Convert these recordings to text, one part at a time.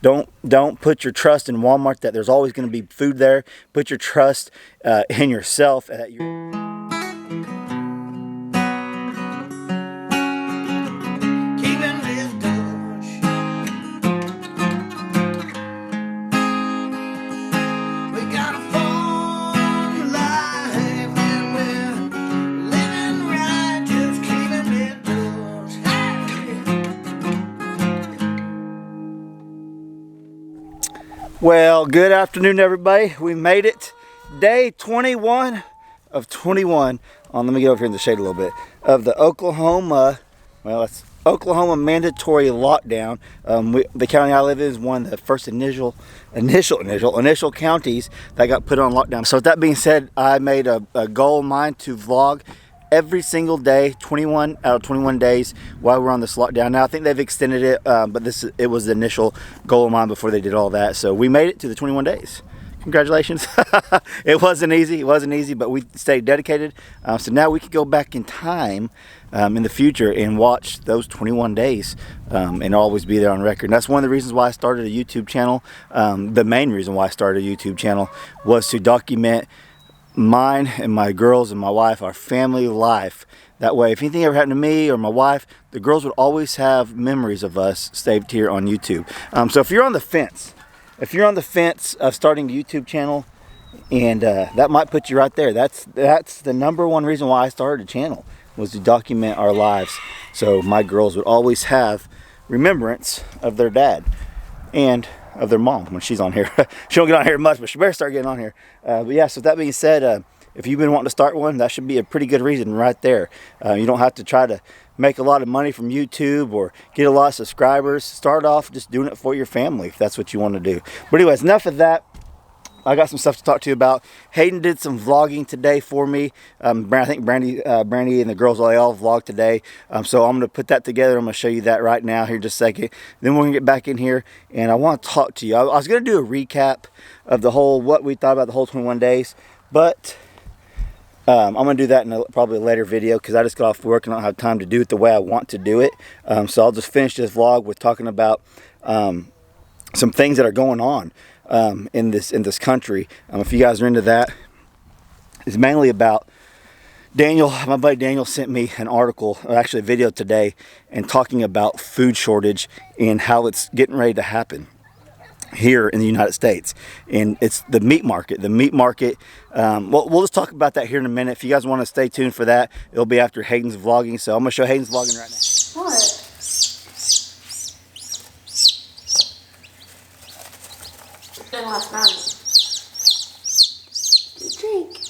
Don't put your trust in Walmart that there's always going to be food there. Put your trust in yourself. Well, good afternoon, everybody. We made it. Day 21 of 21 on, let me get over here in the shade a little bit, of the Oklahoma, well, it's Oklahoma mandatory lockdown. The county I live in is one of the first initial counties that got put on lockdown. So with that being said, I made a goal of mine to vlog every single day, 21 out of 21 days while we're on this lockdown. Now I think they've extended it, but it was the initial goal of mine before they did all that. So we made it to the 21 days. Congratulations. It wasn't easy, but we stayed dedicated. So now we could go back in time in the future and watch those 21 days and always be there on record. And that's one of the reasons why I started a YouTube channel. The main reason why I started a YouTube channel was to document mine and my girls and my wife, our family life. That way, if anything ever happened to me or my wife, the girls would always have memories of us saved here on YouTube. So if you're on the fence, of starting a YouTube channel, and that might put you right there. That's the number one reason why I started a channel, was to document our lives. So my girls would always have remembrance of their dad and of their mom when she's on here. She don't get on here much, but she better start getting on here. But yeah, so with that being said, if you've been wanting to start one, that should be a pretty good reason right there. You don't have to try to make a lot of money from YouTube or get a lot of subscribers. Start off just doing it for your family if that's what you want to do. But anyways, enough of that. I got some stuff to talk to you about. Hayden did some vlogging today for me. I think Brandy and the girls, they all vlogged today. So I'm going to put that together. I'm going to show you that right now here in just a second. Then we're going to get back in here and I want to talk to you. I was going to do a recap of what we thought about the whole 21 days. But I'm going to do that in probably a later video because I just got off work and I don't have time to do it the way I want to do it. So I'll just finish this vlog with talking about some things that are going on in this country. If you guys are into that, it's mainly about Daniel. My buddy Daniel sent me an article, or actually a video today, and talking about food shortage and how it's getting ready to happen here in the United States. And it's the meat market. Well, we'll just talk about that here in a minute. If you guys want to stay tuned for that, it'll be after Hayden's vlogging. So I'm going to show Hayden's vlogging right now. What? Last night. Drink.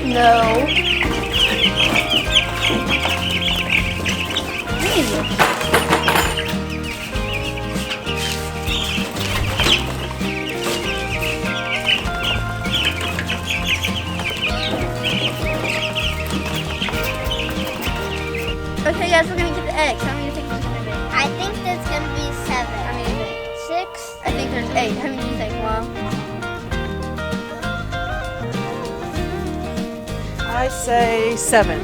No. Okay guys, we're gonna get the eggs. How many do you think there's gonna be? I think there's gonna be 7. How many do you think? 6. I think there's 8. How many do you think, Mom? I say 7.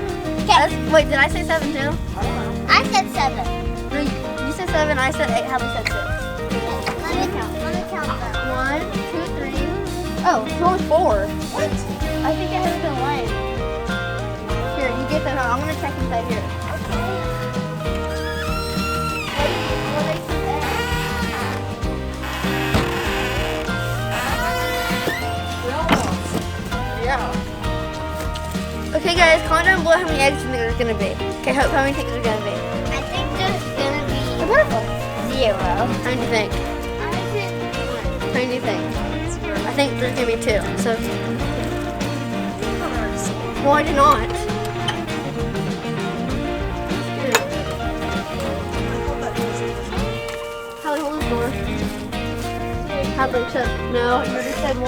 Wait, did I say 7 too? I don't know. I said 7. No, you said 7, I said 8. How many said 6? Let me count them. 1, 2, 3. Oh, it's only 4. What? I think it has been late. Here, you get that. I'm gonna check inside here. Yeah. Okay, guys, comment down below how many eggs you think there's gonna be. Okay, how many think there's gonna be? I think there's gonna be Purple. 0. How many do you think? I said 1. How many do you think? I think there's gonna be 2. So. Why did not? Hallie, hold the door. Hadley said no. You already said 1.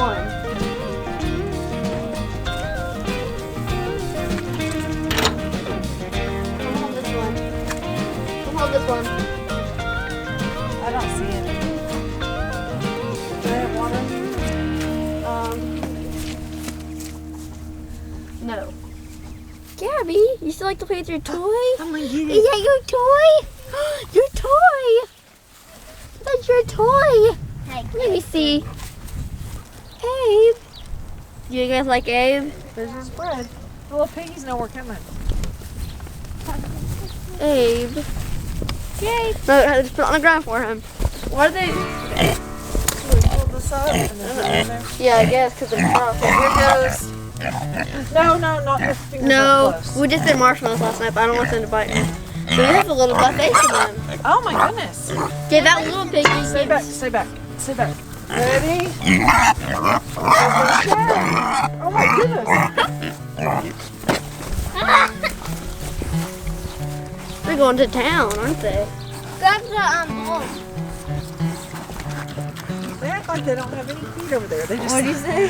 Come hold this one. Come hold this one. I don't see any. Do they have water? No. Gabby, you still like to play with your toy? I'm gonna get Is that your toy? Your toy! That's your toy! Let me see. Abe. Do you guys like Abe? There's his bread. The little piggies know we're coming. Abe. Yay. No, just put it on the ground for him. What are they? Hold this up and then put it in there. Yeah, I guess, because they're soft. Here goes. No, not with fingers No, up close. we just did marshmallows last night, but I don't want them to bite me. So we have a little buffet for them. Oh my goodness. Yeah, that little piggy. Stay back, stay back, stay back. Ready? Oh my goodness. They're going to town, aren't they? Grab the bowl. They act like they don't have any feet over there. They just. What do you say?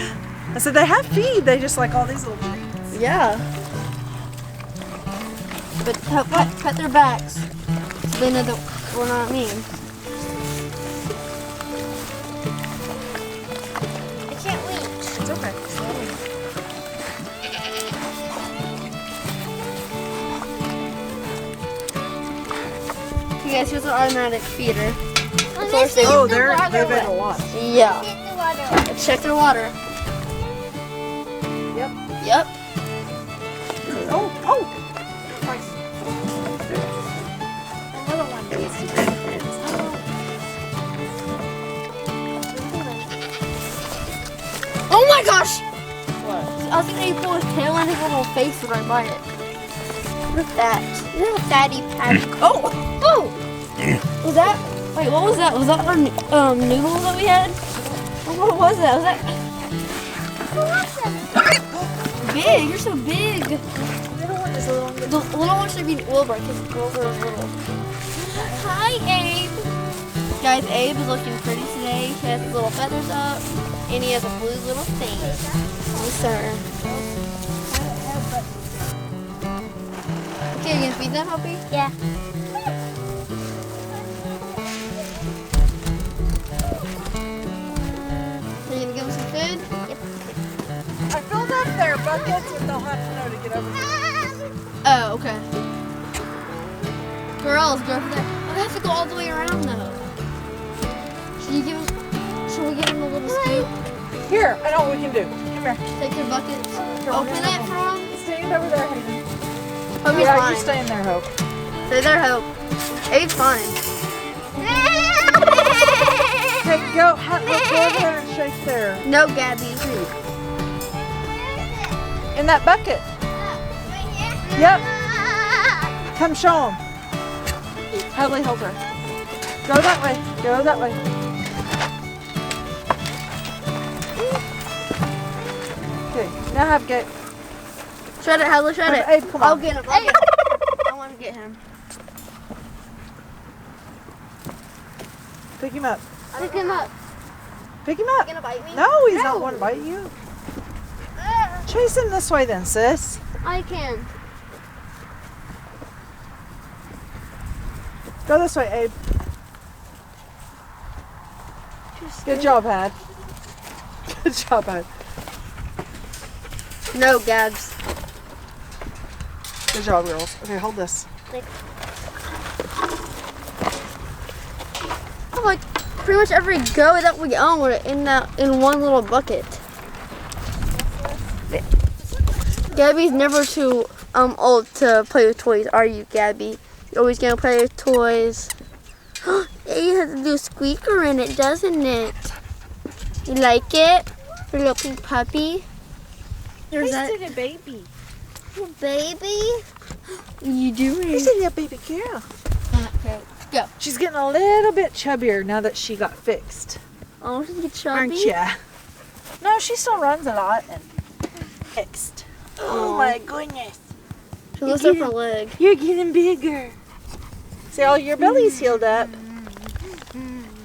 I said they have feet. They just like all these little things. Yeah. But cut their backs so they know that we're not mean. I can't reach. It's okay. You guys, here's an automatic feeder. Let's see if Oh, the they've water had a went. lot. Yeah. Get the water. Let's check their water. Yep. Yep. Oh. Another one needs to be fixed. Oh my gosh! What? I was thinking you pull his tail and his little face would right by it. Look at that. Is that a fatty patty? Oh! Oh! Was that? Wait, what was that? Was that our noodles that we had? What was that? Was that big? You're so big. The little one is a little bit. The little one should be Wilbur because Wilbur is little. Hi, Abe. Guys, Abe is looking pretty today. He has his little feathers up, and he has a blue little thing. Yes, sir. Okay, you gonna feed them, Hoppy? Yeah. Are you gonna give them some food? I filled up their buckets, but they'll have to know to get over here. Oh, okay. Girls, go over there. Oh, they have to go all the way around though. Should we give them a little scoop? Here, I know what we can do. Come here. Take their buckets. Open it for them. Stand over there, Hayden. Hope's Yeah, fine. you stay in there, Hope. Stay there, Hope. Abe's fine. Hey, go. Let's go over there and shake there. No, Gabby. In that bucket. Yep. Come show them. Hadley, hold her. Go that way. Go that way. Okay, now have Gabe. Shred it, Hadley, shred it. Abe, come on. I'll get him. I'll get him. I want to get him. Pick him up. Pick him up. Pick him up. Gonna bite me? No, he's not going to bite you. Chase him this way then, sis. I can. Go this way, Abe. Good job, Had. Good job, Had. No, Gabs. Good job, girls. Okay, hold this. Oh, like pretty much every go that we own, we're in one little bucket. Gabby's never too old to play with toys, are you, Gabby? You're always gonna play with toys. It has a little squeaker in it, doesn't it? You like it? Your little pink puppy? There's that a baby. little baby. What are you doing? He's a little baby girl. Okay, go. She's getting a little bit chubbier now that she got fixed. Oh, she's get chubby. Aren't ya? No, she still runs a lot and fixed. Oh my goodness. She lifts up her leg. You're getting bigger. See, all your belly's healed up.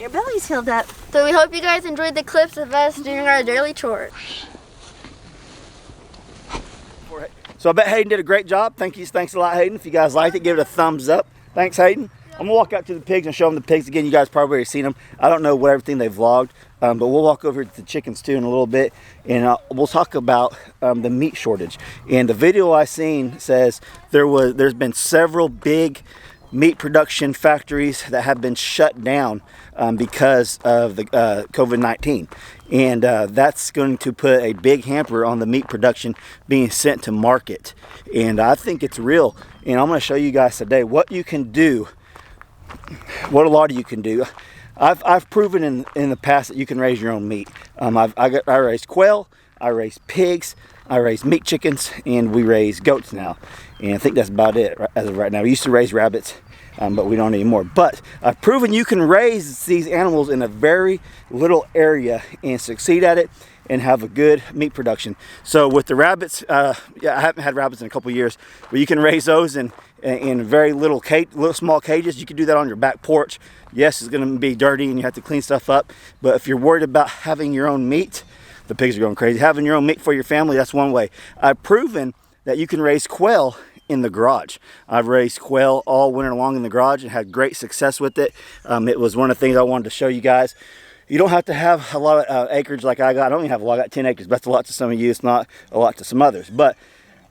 Your belly's healed up. So we hope you guys enjoyed the clips of us doing our daily chores. So I bet Hayden did a great job. Thanks a lot, Hayden. If you guys liked it, give it a thumbs up. Thanks, Hayden. I'm gonna walk out to the pigs and show them the pigs again. You guys probably already seen them. I don't know what everything they've vlogged, but we'll walk over to the chickens too in a little bit, and we'll talk about the meat shortage. And the video I seen says there's been several big meat production factories that have been shut down because of the COVID-19. And that's going to put a big hamper on the meat production being sent to market. And I think it's real. And I'm going to show you guys today what you can do, what a lot of you can do. I've proven in the past that you can raise your own meat. I raise quail, I raise pigs, I raise meat chickens, and we raise goats now. And I think that's about it as of right now. We used to raise rabbits, but we don't anymore. But I've proven you can raise these animals in a very little area and succeed at it and have a good meat production. So with the rabbits, I haven't had rabbits in a couple years, but you can raise those in very little small cages. You can do that on your back porch. Yes, it's going to be dirty and you have to clean stuff up, but if you're worried about having your own meat, the pigs are going crazy. Having your own meat for your family, that's one way. I've proven that you can raise quail in the garage. I've raised quail all winter long in the garage and had great success with it. It was one of the things I wanted to show you guys. You don't have to have a lot of acreage like I got. I don't even have a lot. I got 10 acres. That's a lot to some of you. It's not a lot to some others. But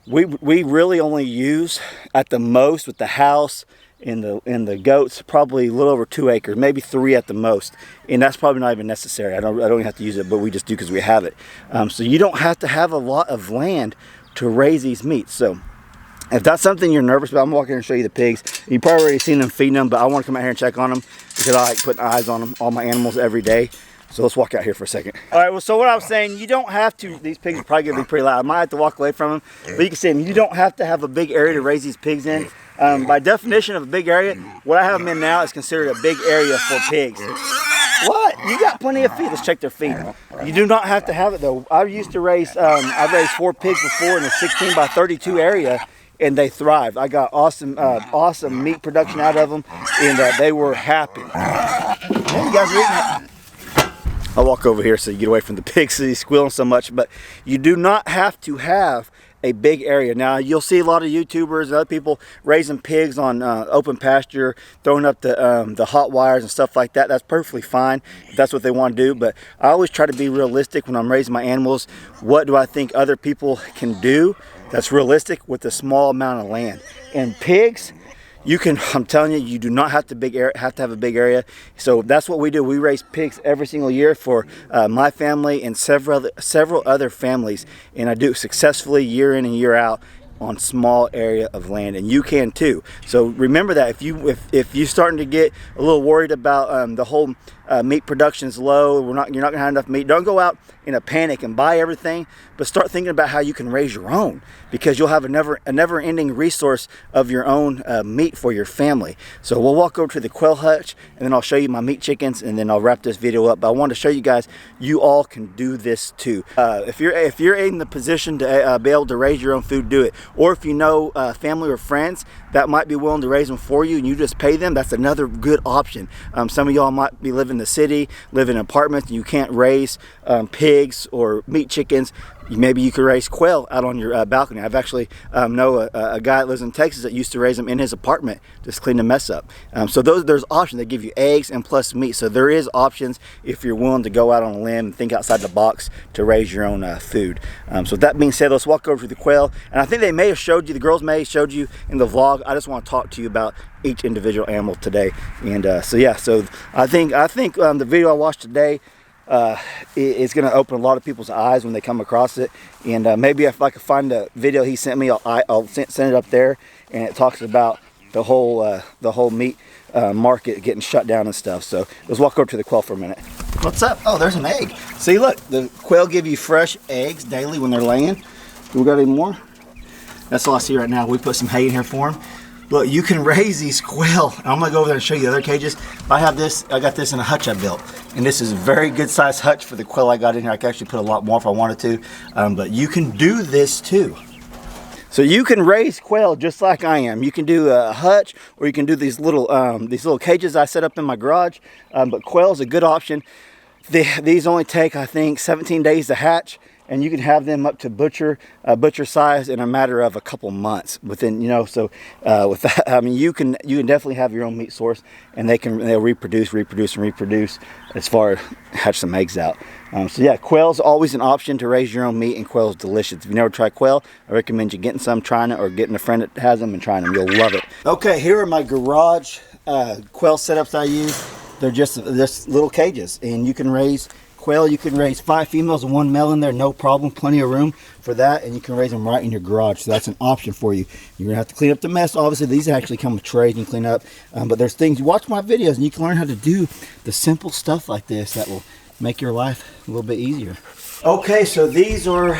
we really only use at the most with the house and the goats probably a little over 2 acres, maybe 3 at the most, and that's probably not even necessary. I don't even have to use it, but we just do because we have it. So you don't have to have a lot of land to raise these meats. So if that's something you're nervous about, I'm walking here and show you the pigs. You've probably already seen them feeding them, but I want to come out here and check on them because I like putting eyes on them, all my animals every day. So let's walk out here for a second. All right, well, so what I was saying, you don't have to, these pigs are probably gonna be pretty loud. I might have to walk away from them, but you can see them. You don't have to have a big area to raise these pigs in. By definition of a big area, what I have them in now is considered a big area for pigs. What? You got plenty of feed. Let's check their feed. You do not have to have it though. I used to raise, I've raised 4 pigs before in a 16 by 32 area, and they thrived. I got awesome meat production out of them, and they were happy. Yeah, you guys are eating it. I'll walk over here so you get away from the pigs so he's squealing so much, but you do not have to have a big area. Now you'll see a lot of YouTubers and other people raising pigs on open pasture, throwing up the hot wires and stuff like that. That's perfectly fine if that's what they want to do, but I always try to be realistic when I'm raising my animals. What do I think other people can do that's realistic with a small amount of land? And pigs, you can, I'm telling you, you do not have to have a big area. So that's what we do. We raise pigs every single year for my family and several other families, and I do it successfully year in and year out on small area of land, and you can too. So remember that if you're starting to get a little worried about the whole meat production's low, you're not gonna have enough meat, don't go out in a panic and buy everything, but start thinking about how you can raise your own, because you'll have a never-ending resource of your own meat for your family. So we'll walk over to the quail hutch, and then I'll show you my meat chickens, and then I'll wrap this video up. But I want to show you guys, you all can do this too. If you're in the position to be able to raise your own food, do it. Or if you know family or friends that might be willing to raise them for you and you just pay them, that's another good option. Some of y'all might be living in the city, live in apartments, and you can't raise pigs or meat chickens. Maybe you could raise quail out on your balcony. I've actually know a guy that lives in Texas that used to raise them in his apartment, just clean the mess up. So there's options. They give you eggs and plus meat. So there is options if you're willing to go out on a limb and think outside the box to raise your own food. So with that being said, let's walk over to the quail. And I think they may have showed you, the girls may have showed you in the vlog. I just want to talk to you about each individual animal today. And so yeah, so I think the video I watched today, it's going to open a lot of people's eyes when they come across it. And maybe if I could find the video he sent me, I'll send it up there, and it talks about the whole meat market getting shut down and stuff. So let's walk over to the quail for a minute. What's up? Oh, there's an egg. See, look, the quail give you fresh eggs daily when they're laying. We got any more? That's all I see right now. We put some hay in here for them. Look, you can raise these quail. I'm gonna go over there and show you the other cages. I got this in a hutch I built. And this is a very good sized hutch for the quail I got in here. I could actually put a lot more if I wanted to, but you can do this too. So you can raise quail just like I am. You can do a hutch, or you can do these little cages I set up in my garage. But quail is a good option. These only take, I think, 17 days to hatch, and you can have them up to butcher size in a matter of a couple months. Within, so with that, I mean, you can definitely have your own meat source, and they'll reproduce as far as hatch some eggs out. So yeah, quail's always an option to raise your own meat, and quail's delicious. If you never tried quail, I recommend you getting some, trying it, or getting a friend that has them and trying them. You'll love it. Okay, here are my garage quail setups I use. They're just little cages, and you can raise quail. You can raise 5 females and 1 male in there, no problem. Plenty of room for that, and you can raise them right in your garage. So that's an option for you. You're gonna have to clean up the mess. Obviously, these actually come with trays you can clean up, but there's things. You watch my videos, and you can learn how to do the simple stuff like this that will make your life a little bit easier. Okay, so these are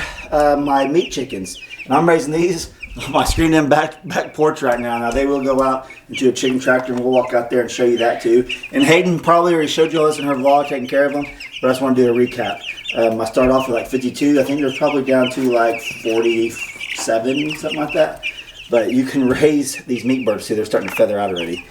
my meat chickens, and I'm raising these on my screened in back porch right now. Now they will go out into a chicken tractor, and we'll walk out there and show you that too. And Hayden probably already showed you all this in her vlog, taking care of them, but I just want to do a recap. I started off with like 52. I think they're probably down to like 47, something like that. But you can raise these meat birds. See, they're starting to feather out already.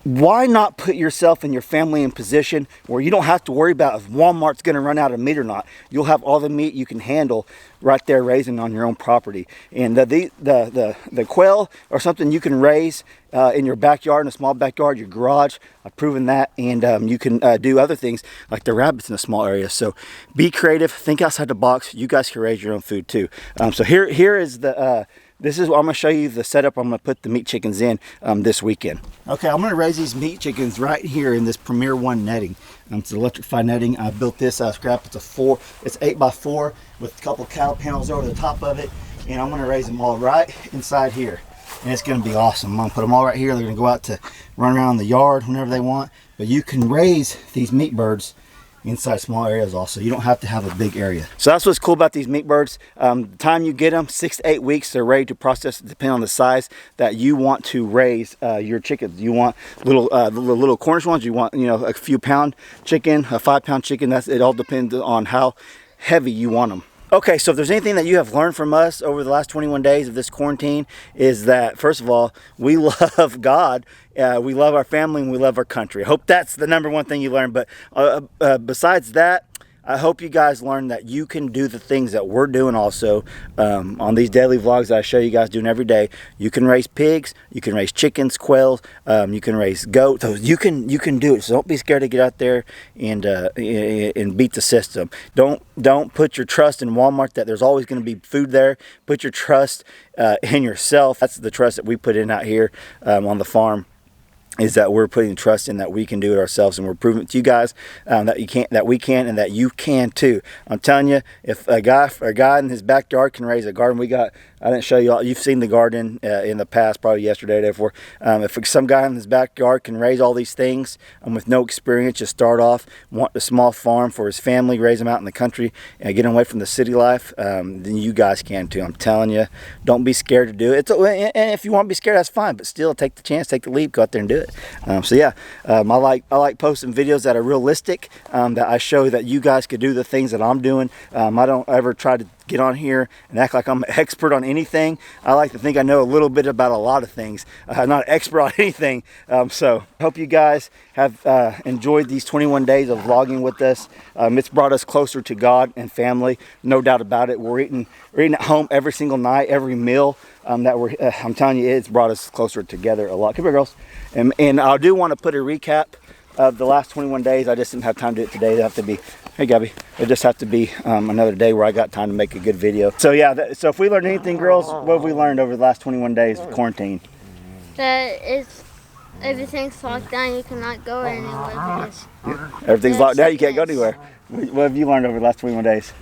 Why not put yourself and your family in position where you don't have to worry about if Walmart's going to run out of meat or not? You'll have all the meat you can handle right there raising on your own property. And the quail are something you can raise in your backyard, in a small backyard, your garage. I've proven that. And you can do other things like the rabbits in a small area. So be creative, think outside the box. You guys can raise your own food too. So here is the... This is what I'm going to show you, the setup I'm going to put the meat chickens in this weekend. Okay, I'm going to raise these meat chickens right here in this Premier 1 netting. It's electrified netting. I built this out of scrap. It's 8x4 with a couple cow panels over the top of it. And I'm going to raise them all right inside here. And it's going to be awesome. I'm going to put them all right here. They're going to go out to run around the yard whenever they want. But you can raise these meat birds inside small areas also. You don't have to have a big area. So that's what's cool about these meat birds. The time you get them, 6 to 8 weeks, they're ready to process, depending on the size that you want to raise your chickens. You want little Cornish ones, you want a few pound chicken, a 5-pound chicken. It all depends on how heavy you want them. Okay, so if there's anything that you have learned from us over the last 21 days of this quarantine, is that, first of all, we love God, we love our family, and we love our country. I hope that's the number one thing you learned. But besides that, I hope you guys learn that you can do the things that we're doing also on these daily vlogs that I show you guys doing every day. You can raise pigs, you can raise chickens, quails, you can raise goats. So you can do it. So don't be scared to get out there and beat the system. Don't put your trust in Walmart that there's always going to be food there. Put your trust in yourself. That's the trust that we put in out here on the farm. Is that we're putting trust in that we can do it ourselves, and we're proving to you guys that we can, and that you can too. I'm telling you, if a guy in his backyard can raise a garden, I didn't show you all. You've seen the garden in the past, probably yesterday, day before. If some guy in his backyard can raise all these things with no experience, just start off, want a small farm for his family, raise them out in the country, and get them away from the city life, then you guys can too. I'm telling you, don't be scared to do it. And if you want to be scared, that's fine, but still take the chance, take the leap, go out there and do it. So yeah, I like posting videos that are realistic, that I show that you guys could do the things that I'm doing. I don't ever try to get on here and act like I'm an expert on anything. I like to think I know a little bit about a lot of things. I'm not an expert on anything. So I hope you guys have enjoyed these 21 days of vlogging with us. It's brought us closer to God and family, no doubt about it. We're eating at home every single night, every meal that I'm telling you, it's brought us closer together a lot. Come here, girls. And I do want to put a recap of the last 21 days. I just didn't have time to do it today. It'll have to be, hey Gabby, it'll just have to be another day where I got time to make a good video. So yeah, so if we learned anything, girls, what have we learned over the last 21 days of quarantine? That everything's locked down. You cannot go anywhere. Everything's locked down. You can't go anywhere. What have you learned over the last 21 days?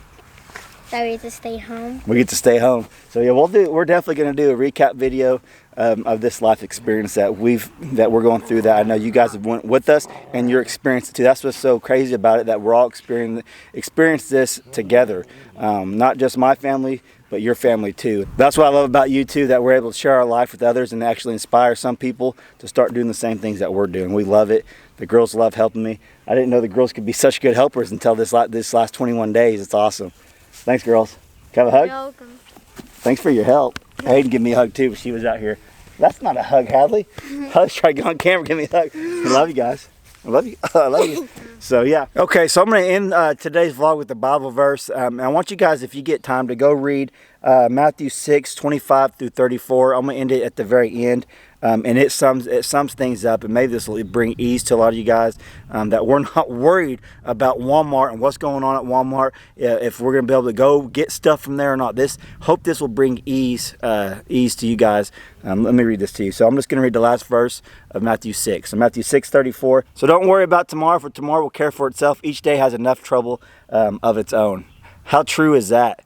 That we get to stay home. We get to stay home. So yeah, we're definitely going to do a recap video of this life experience that we're going through, that I know you guys have went with us, and your experience too. That's what's so crazy about it, that we're all experience this together. Not just my family, but your family too. That's what I love about you too, that we're able to share our life with others and actually inspire some people to start doing the same things that we're doing. We love it. The girls love helping me. I didn't know the girls could be such good helpers until this last 21 days. It's awesome. Thanks, girls. Can I have a hug? You're welcome. Thanks for your help. Hayden give me a hug too, but she was out here. That's not a hug, Hadley. Hug's trying to get on camera, give me a hug. I love you guys. I love you. I love you. So yeah. Okay, so I'm going to end today's vlog with the Bible verse. I want you guys, if you get time, to go read Matthew 6:25 through 34. I'm going to end it at the very end. And it sums things up, and maybe this will bring ease to a lot of you guys, that we're not worried about Walmart and what's going on at Walmart, if we're going to be able to go get stuff from there or not. Hope this will bring ease to you guys. Let me read this to you. So I'm just going to read the last verse of Matthew 6. So Matthew 6:34. So don't worry about tomorrow, for tomorrow will care for itself. Each day has enough trouble of its own. How true is that?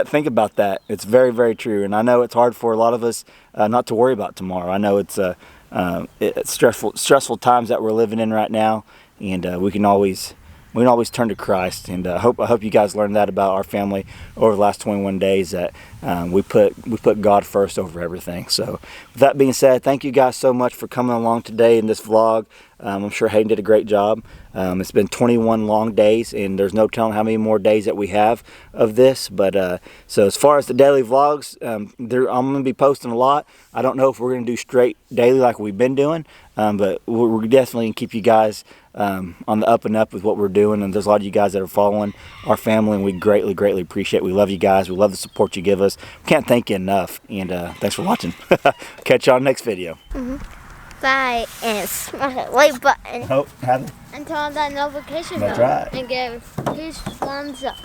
Think about that. It's very, very true. And I know it's hard for a lot of us not to worry about tomorrow. I know it's stressful times that we're living in right now, and we can always turn to Christ. And I hope you guys learned that about our family over the last 21 days, that we put God first over everything. So with that being said, thank you guys so much for coming along today in this vlog. I'm sure Hayden did a great job. It's been 21 long days, and there's no telling how many more days that we have of this. But so as far as the daily vlogs, I'm going to be posting a lot. I don't know if we're going to do straight daily like we've been doing, but we're definitely going to keep you guys on the up and up with what we're doing. And there's a lot of you guys that are following our family, and we greatly, greatly appreciate it. We love you guys. We love the support you give us. We can't thank you enough. And thanks for watching. Catch y'all next video. Bye, and smash that like button. Oh, have it. And turn on that notification That's bell. right. And give huge thumbs up.